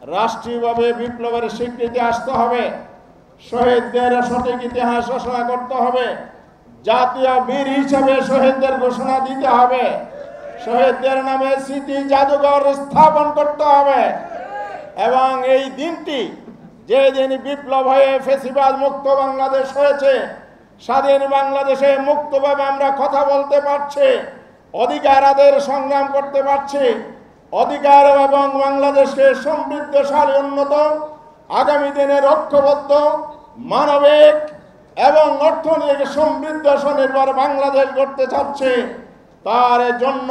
রাষ্ট্রীয়ভাবে বিপ্লবের স্বীকৃতি আসতে হবে, শহীদদের সঠিক ইতিহাস ঘোষণা করতে হবে, জাতীয় বীর হিসেবে শহীদদের ঘোষণা দিতে হবে, শহীদদের নামে স্মৃতি জাদুঘর স্থাপন করতে হবে এবং এই দিনটি যেদিন বিপ্লব হয়ে ফ্যাসিবাদ মুক্ত বাংলাদেশ হয়েছে, স্বাধীন বাংলাদেশে মুক্তভাবে আমরা কথা বলতে পারছি, অধিকার আদায়ের সংগ্রাম করতে পারছি, অধিকার এবং বাংলাদেশকে সমৃদ্ধশালী উন্নত আগামী দিনের ঐক্যবদ্ধ মানবিক এবং অর্থনৈতিক সমৃদ্ধ স্বনির্ভর বাংলাদেশ গড়তে চাচ্ছে। তার জন্য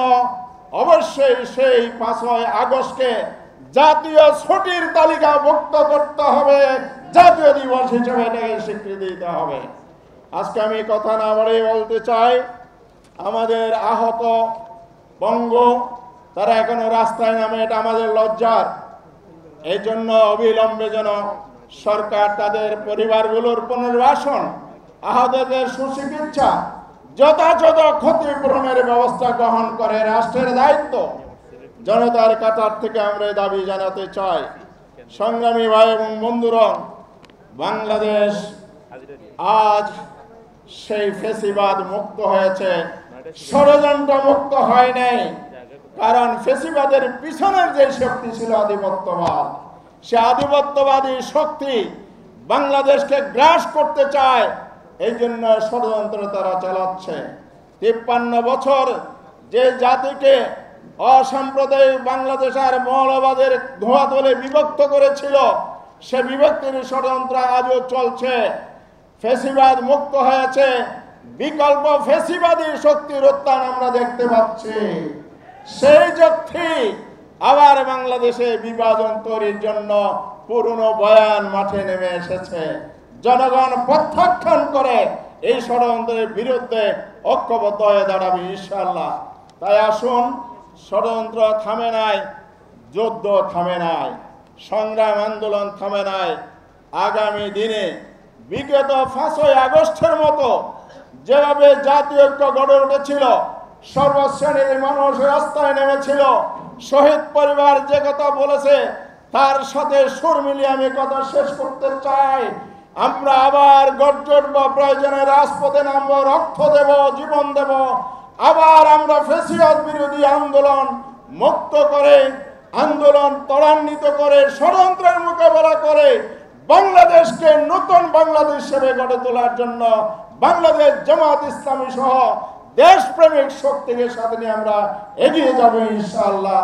অবশ্যই সেই 5ই আগস্টকে জাতীয় ছুটির তালিকাভুক্ত করতে হবে, জাতীয় দিবস হিসেবে এটাকে স্বীকৃতি দিতে হবে। আজকে আমি কথা না বলে বলতে চাই, আমাদের আহত বঙ্গ তারা এখনো রাস্তায় নামে, এটা আমাদের লজ্জার। এই জন্য অবিলম্বে যেন সরকার তাদের পরিবারগুলোর পুনর্বাসন, আহতদের সুচিকিৎসা, যথাযথ ক্ষতিপূরণের ব্যবস্থা গ্রহণ করে রাষ্ট্রের দায়িত্ব। জনতার কাতার থেকে আমরা দাবি জানাতে চাই। সংগ্রামী ভাই এবং বন্ধুরা, বাংলাদেশ আজ সেই ফ্যাসিবাদ মুক্ত হয়েছে, ষড়যন্ত্র মুক্ত হয় নাই। কারণ ফ্যাসিবাদের পিছনের যে শক্তি ছিল আধিপত্যবাদ, সে আধিপত্যবাদী শক্তি বাংলাদেশকে গ্রাস করতে চায়, এই জন্য ষড়যন্ত্র তারা চালাচ্ছে। 53 বছর যে জাতিকে অসাম্প্রদায়িক বাংলাদেশ আর মৌলবাদের ধোঁয়া তোলে বিভক্ত করেছিল, সে বিভক্তির ষড়যন্ত্র আজও চলছে। ফ্যাসিবাদ মুক্ত হয়েছে, বিকল্প ফ্যাসিবাদী শক্তির উত্থান আমরা দেখতে পাচ্ছি। সেই শক্তি আবার বাংলাদেশে বিভাজন তৈরির জন্য পুরনো বয়ান মাঠে নেমে এসেছে। জনগণ প্রত্যাখ্যান করে এই ষড়যন্ত্রের বিরুদ্ধে ঐক্যবদ্ধ হয়ে দাঁড়াবে ইনশাআল্লাহ। তাই আসুন, ষড়যন্ত্র থামে নাই, যুদ্ধ থামে নাই, সংগ্রাম আন্দোলন থামে নাই। আগামী দিনে বিগত 5ই আগস্টের মতো যেভাবে জাতীয় ঐক্য গড়ে উঠেছিল, সর্বশ্রেণীর মানুষ রাস্তায় নেমেছিল, শহীদ পরিবার যে কথা বলেছে তার সাথে সুর মিলিয়ে আমি কথা শেষ করতে চাই। আমরা আবার গর্জে উঠব, প্রয়োজনে রাজপথে নামবো, রক্ত দেব, জীবন দেব। আবার আমরা ফ্যাসিবাদ বিরোধী আন্দোলন মুক্ত করে, আন্দোলন ত্বরান্বিত করে, ষড়যন্ত্রের মোকাবেলা করে বাংলাদেশকে নতুন বাংলাদেশ হিসেবে গড়ে তোলার জন্য বাংলাদেশ জামাত ইসলামী সহ দেশপ্রেমিক শক্তিকে সাথে নিয়ে আমরা এগিয়ে যাব ইনশাআল্লাহ।